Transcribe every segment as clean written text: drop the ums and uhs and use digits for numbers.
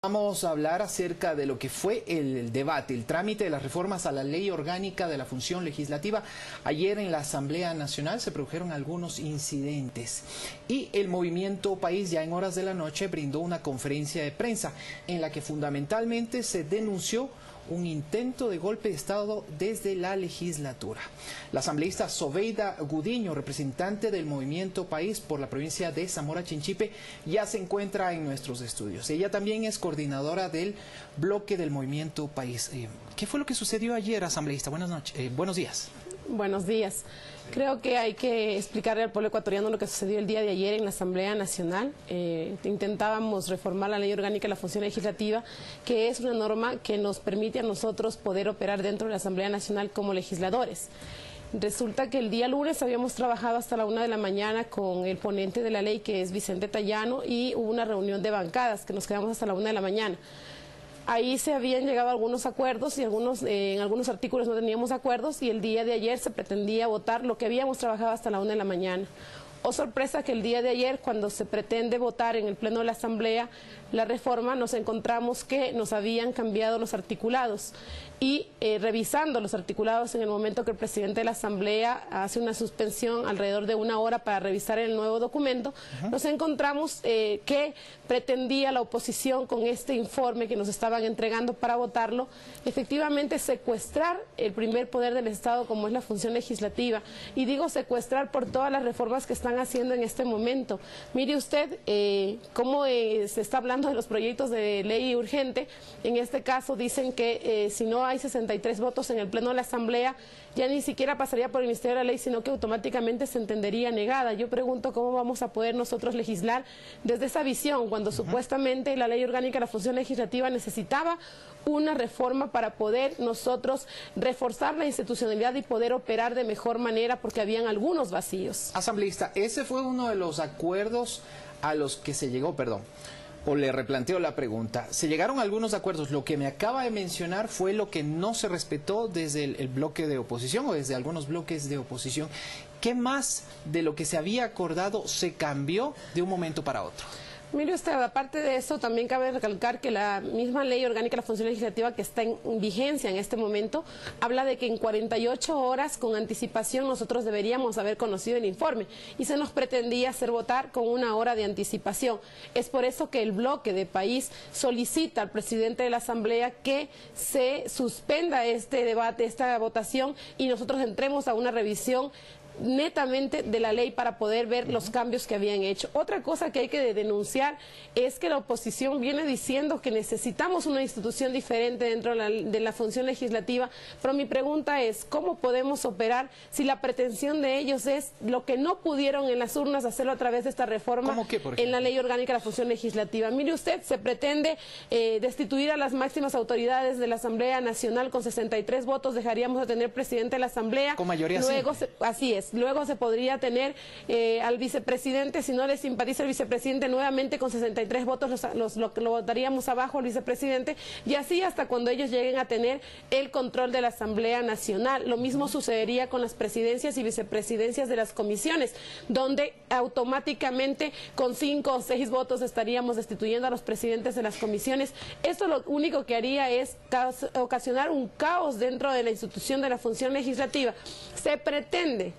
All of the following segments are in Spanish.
Vamos a hablar acerca de lo que fue el debate, el trámite de las reformas a la Ley Orgánica de la Función Legislativa. Ayer en la Asamblea Nacional se produjeron algunos incidentes y el Movimiento País ya en horas de la noche brindó una conferencia de prensa en la que fundamentalmente se denunció un intento de golpe de Estado desde la legislatura. La asambleísta Sobeida Gudiño, representante del Movimiento País por la provincia de Zamora Chinchipe, ya se encuentra en nuestros estudios. Ella también es coordinadora del bloque del Movimiento País. ¿Qué fue lo que sucedió ayer, asambleísta? Buenos días. Buenos días. Creo que hay que explicarle al pueblo ecuatoriano lo que sucedió el día de ayer en la Asamblea Nacional. Intentábamos reformar la Ley Orgánica de la Función Legislativa, que es una norma que nos permite a nosotros poder operar dentro de la Asamblea Nacional como legisladores. Resulta que el día lunes habíamos trabajado hasta la 1 de la mañana con el ponente de la ley, que es Vicente Tallano, y hubo una reunión de bancadas que nos quedamos hasta la 1 de la mañana. Ahí se habían llegado a algunos acuerdos y en algunos artículos no teníamos acuerdos, y el día de ayer se pretendía votar lo que habíamos trabajado hasta la 1 de la mañana. Oh, sorpresa, que el día de ayer, cuando se pretende votar en el Pleno de la Asamblea la reforma, nos encontramos que nos habían cambiado los articulados. Y revisando los articulados en el momento que el presidente de la Asamblea hace una suspensión alrededor de 1 hora para revisar el nuevo documento, nos encontramos que pretendía la oposición, con este informe que nos estaban entregando para votarlo, efectivamente secuestrar el primer poder del Estado, como es la función legislativa. Y digo secuestrar por todas las reformas que están haciendo en este momento. Mire usted cómo se está hablando de los proyectos de ley urgente. En este caso dicen que si no hay 63 votos en el Pleno de la Asamblea, ya ni siquiera pasaría por el Ministerio de la Ley, sino que automáticamente se entendería negada. Yo pregunto cómo vamos a poder nosotros legislar desde esa visión, cuando supuestamente la Ley Orgánica de la Función Legislativa necesitaba una reforma para poder nosotros reforzar la institucionalidad y poder operar de mejor manera, porque habían algunos vacíos. Asambleísta, ese fue uno de los acuerdos a los que se llegó, o le replanteo la pregunta. Se llegaron a algunos acuerdos. Lo que me acaba de mencionar fue lo que no se respetó desde el bloque de oposición o desde algunos bloques de oposición. ¿Qué más de lo que se había acordado se cambió de un momento para otro? Mire usted, aparte de eso, también cabe recalcar que la misma Ley Orgánica de la Función Legislativa, que está en vigencia en este momento, habla de que en 48 horas con anticipación nosotros deberíamos haber conocido el informe, y se nos pretendía hacer votar con 1 hora de anticipación. Es por eso que el bloque de País solicita al presidente de la Asamblea que se suspenda este debate, esta votación, y nosotros entremos a una revisión netamente de la ley para poder ver los cambios que habían hecho. Otra cosa que hay que denunciar es que la oposición viene diciendo que necesitamos una institución diferente dentro de la función legislativa, pero mi pregunta es, ¿cómo podemos operar si la pretensión de ellos es lo que no pudieron en las urnas hacerlo a través de esta reforma en la Ley Orgánica de la Función Legislativa? Mire usted, se pretende destituir a las máximas autoridades de la Asamblea Nacional con 63 votos, dejaríamos de tener presidente de la Asamblea. Con mayoría luego así es. Luego se podría tener al vicepresidente, si no le simpatiza el vicepresidente, nuevamente con 63 votos lo votaríamos abajo al vicepresidente, y así hasta cuando ellos lleguen a tener el control de la Asamblea Nacional. Lo mismo sucedería con las presidencias y vicepresidencias de las comisiones, donde automáticamente con 5 o 6 votos estaríamos destituyendo a los presidentes de las comisiones. Esto lo único que haría es ocasionar un caos dentro de la institución de la función legislativa. Se pretende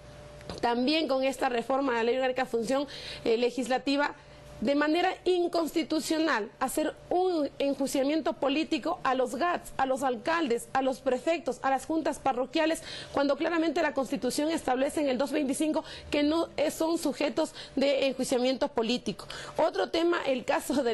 también con esta reforma a la Ley Orgánica de Función Legislativa, de manera inconstitucional, hacer un enjuiciamiento político a los GATS, a los alcaldes, a los prefectos, a las juntas parroquiales, cuando claramente la Constitución establece en el 225 que no son sujetos de enjuiciamiento político. Otro tema, el caso de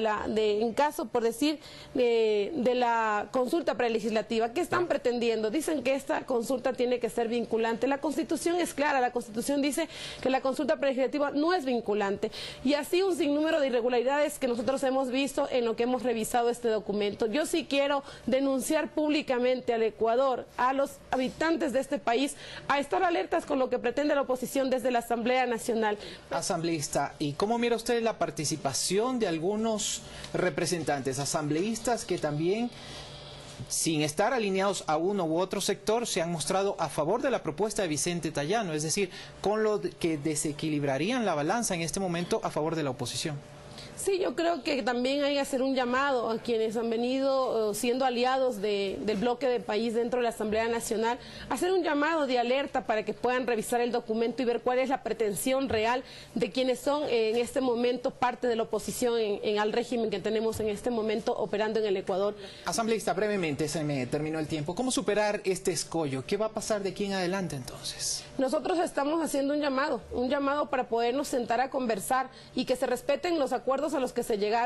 la consulta prelegislativa. ¿Qué están pretendiendo? Dicen que esta consulta tiene que ser vinculante. La Constitución es clara, la Constitución dice que la consulta prelegislativa no es vinculante, y así un sinnúmero de irregularidades que nosotros hemos visto en lo que hemos revisado este documento. Yo sí quiero denunciar públicamente al Ecuador, a los habitantes de este país, a estar alertas con lo que pretende la oposición desde la Asamblea Nacional. Asambleísta, ¿y cómo mira usted la participación de algunos representantes asambleístas que también, sin estar alineados a uno u otro sector, se han mostrado a favor de la propuesta de Vicente Tallano, es decir, con lo que desequilibrarían la balanza en este momento a favor de la oposición? Sí, yo creo que también hay que hacer un llamado a quienes han venido siendo aliados del bloque de país dentro de la Asamblea Nacional, hacer un llamado de alerta para que puedan revisar el documento y ver cuál es la pretensión real de quienes son en este momento parte de la oposición al régimen que tenemos en este momento operando en el Ecuador. Asambleísta, brevemente, se me terminó el tiempo. ¿Cómo superar este escollo? ¿Qué va a pasar de aquí en adelante entonces? Nosotros estamos haciendo un llamado para podernos sentar a conversar y que se respeten los acuerdos a los que se llegaron.